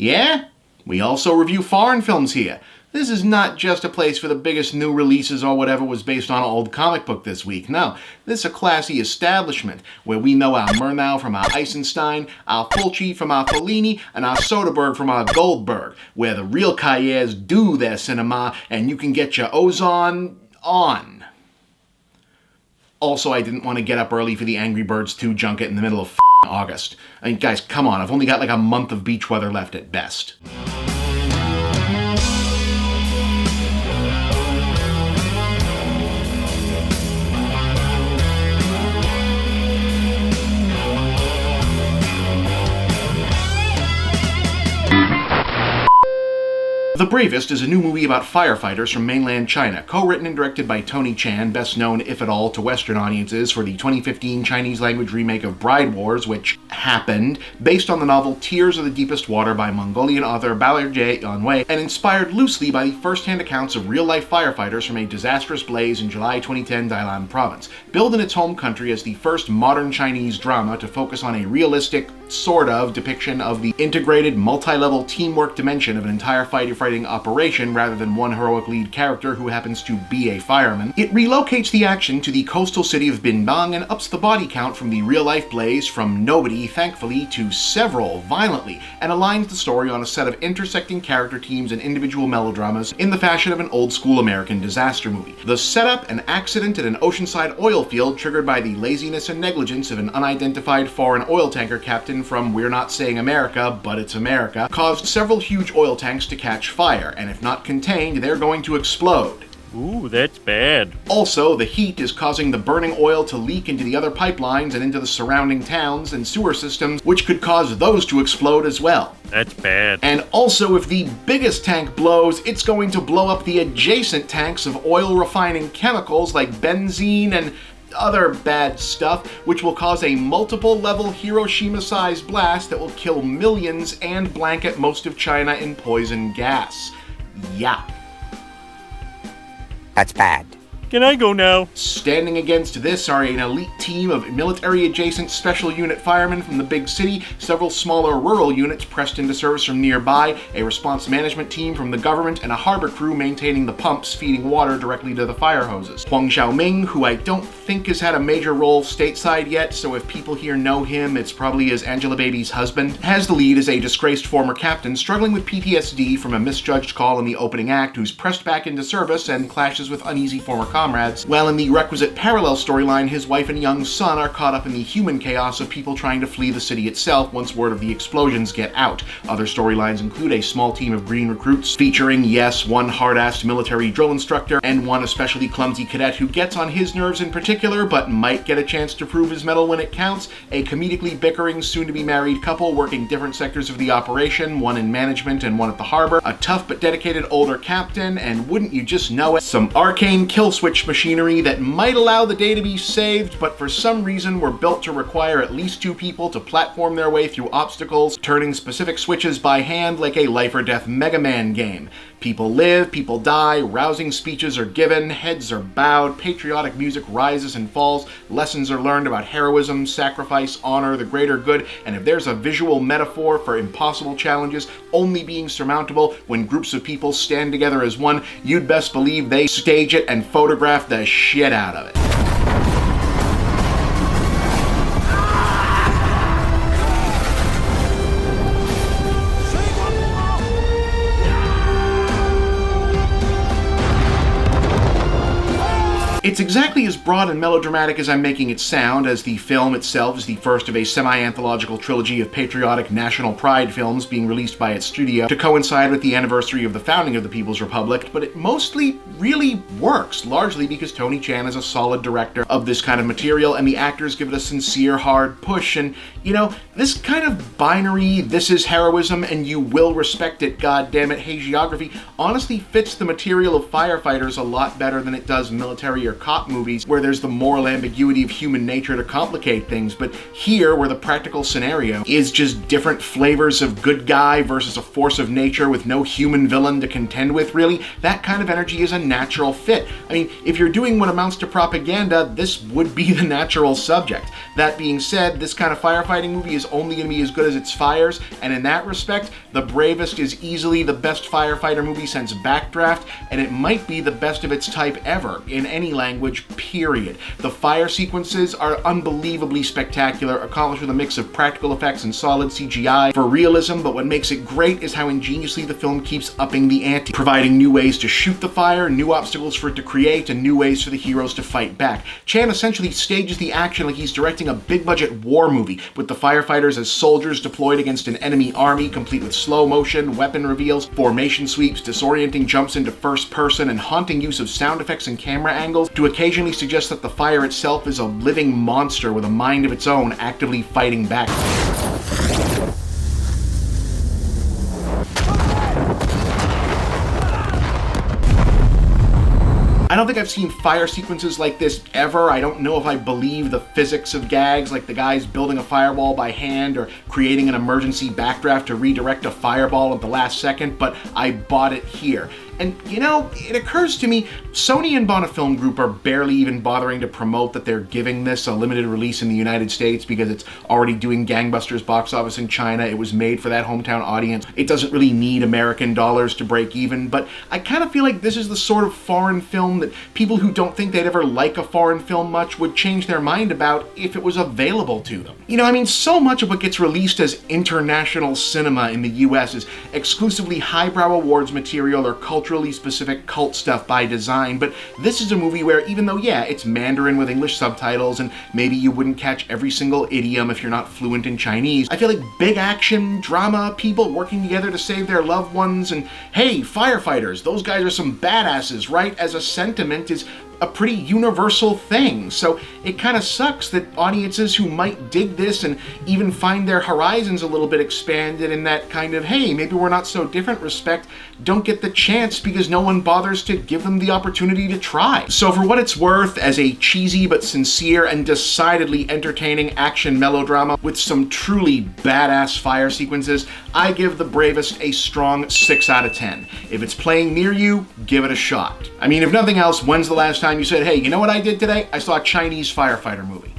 Yeah? We also review foreign films here. This is not just a place for the biggest new releases or whatever was based on an old comic book this week. No, this is a classy establishment where we know our Murnau from our Eisenstein, our Fulci from our Fellini, and our Soderbergh from our Goldberg, where the real cahiers do their cinema and you can get your Ozon on. Also, I didn't want to get up early for the Angry Birds 2 junket in the middle of August. I mean, guys, come on, I've only got like a month of beach weather left at best. The Bravest is a new movie about firefighters from mainland China, co-written and directed by Tony Chan, best known, if at all, to Western audiences for the 2015 Chinese-language remake of Bride Wars, which happened, based on the novel Tears of the Deepest Water by Mongolian author Balerje Yanwei, and inspired loosely by the first-hand accounts of real-life firefighters from a disastrous blaze in July 2010 Dailan province. Billed in its home country as the first modern Chinese drama to focus on a realistic, sort of, depiction of the integrated, multi-level teamwork dimension of an entire firefighting operation rather than one heroic lead character who happens to be a fireman, it relocates the action to the coastal city of Bindong and ups the body count from the real-life blaze from nobody, thankfully, to several, violently, and aligns the story on a set of intersecting character teams and individual melodramas in the fashion of an old-school American disaster movie. The setup, an accident at an oceanside oil field triggered by the laziness and negligence of an unidentified foreign oil tanker captain from We're Not Saying America, but it's America, caused several huge oil tanks to catch fire, and if not contained, they're going to explode. Ooh, that's bad. Also, the heat is causing the burning oil to leak into the other pipelines and into the surrounding towns and sewer systems, which could cause those to explode as well. That's bad. And also, if the biggest tank blows, it's going to blow up the adjacent tanks of oil refining chemicals like benzene and other bad stuff, which will cause a multiple-level Hiroshima-sized blast that will kill millions and blanket most of China in poison gas. Yeah. That's bad. Can I go now? Standing against this are an elite team of military-adjacent special unit firemen from the big city, several smaller rural units pressed into service from nearby, a response management team from the government, and a harbor crew maintaining the pumps feeding water directly to the fire hoses. Huang Xiaoming, who I don't think has had a major role stateside yet, so if people here know him, it's probably as Angela Baby's husband, has the lead as a disgraced former captain struggling with PTSD from a misjudged call in the opening act who's pressed back into service and clashes with uneasy former comrades, while in the requisite parallel storyline, his wife and young son are caught up in the human chaos of people trying to flee the city itself once word of the explosions get out. Other storylines include a small team of green recruits, featuring, yes, one hard-assed military drill instructor, and one especially clumsy cadet who gets on his nerves in particular, but might get a chance to prove his mettle when it counts, a comedically bickering, soon-to-be married couple working different sectors of the operation, one in management and one at the harbor, a tough but dedicated older captain, and wouldn't you just know it, some arcane kill switch machinery that might allow the day to be saved, but for some reason were built to require at least two people to platform their way through obstacles, turning specific switches by hand like a life or death Mega Man game. People live, people die, rousing speeches are given, heads are bowed, patriotic music rises and falls, lessons are learned about heroism, sacrifice, honor, the greater good, and if there's a visual metaphor for impossible challenges only being surmountable when groups of people stand together as one, you'd best believe they stage it and photograph the shit out of it. It's exactly as broad and melodramatic as I'm making it sound, as the film itself is the first of a semi-anthological trilogy of patriotic national pride films being released by its studio to coincide with the anniversary of the founding of the People's Republic, but it mostly really works, largely because Tony Chan is a solid director of this kind of material, and the actors give it a sincere, hard push, and, you know, this kind of binary, this is heroism and you will respect it, goddammit, hagiography, honestly fits the material of Firefighters a lot better than it does military or cop cop movies where there's the moral ambiguity of human nature to complicate things, but here, where the practical scenario is just different flavors of good guy versus a force of nature with no human villain to contend with, really, that kind of energy is a natural fit. I mean, if you're doing what amounts to propaganda, this would be the natural subject. That being said, this kind of firefighting movie is only going to be as good as its fires, and in that respect, The Bravest is easily the best firefighter movie since Backdraft, and it might be the best of its type ever, in any language, period. The fire sequences are unbelievably spectacular, accomplished with a mix of practical effects and solid CGI for realism, but what makes it great is how ingeniously the film keeps upping the ante, providing new ways to shoot the fire, new obstacles for it to create, and new ways for the heroes to fight back. Chan essentially stages the action like he's directing a big-budget war movie, with the firefighters as soldiers deployed against an enemy army, complete with slow motion, weapon reveals, formation sweeps, disorienting jumps into first person, and haunting use of sound effects and camera angles to occasionally suggest that the fire itself is a living monster with a mind of its own, actively fighting back. I don't think I've seen fire sequences like this ever. I don't know if I believe the physics of gags, like the guys building a fireball by hand or creating an emergency backdraft to redirect a fireball at the last second, but I bought it here. And, you know, it occurs to me, Sony and Bonafilm Group are barely even bothering to promote that they're giving this a limited release in the United States because it's already doing gangbusters box office in China. It was made for that hometown audience. It doesn't really need American dollars to break even, but I kind of feel like this is the sort of foreign film that people who don't think they'd ever like a foreign film much would change their mind about if it was available to them. You know, I mean, so much of what gets released as international cinema in the US is exclusively highbrow awards material or culturally specific cult stuff by design, but this is a movie where, even though, yeah, it's Mandarin with English subtitles, and maybe you wouldn't catch every single idiom if you're not fluent in Chinese, I feel like big action, drama, people working together to save their loved ones, and hey, firefighters, those guys are some badasses, right? As a sentiment is a pretty universal thing. So it kind of sucks that audiences who might dig this and even find their horizons a little bit expanded in that kind of, hey, maybe we're not so different respect, don't get the chance because no one bothers to give them the opportunity to try. So for what it's worth, as a cheesy but sincere and decidedly entertaining action melodrama with some truly badass fire sequences, I give The Bravest a strong 6 out of 10. If it's playing near you, give it a shot. I mean, if nothing else, when's the last time you said, hey, you know what I did today? I saw a Chinese firefighter movie.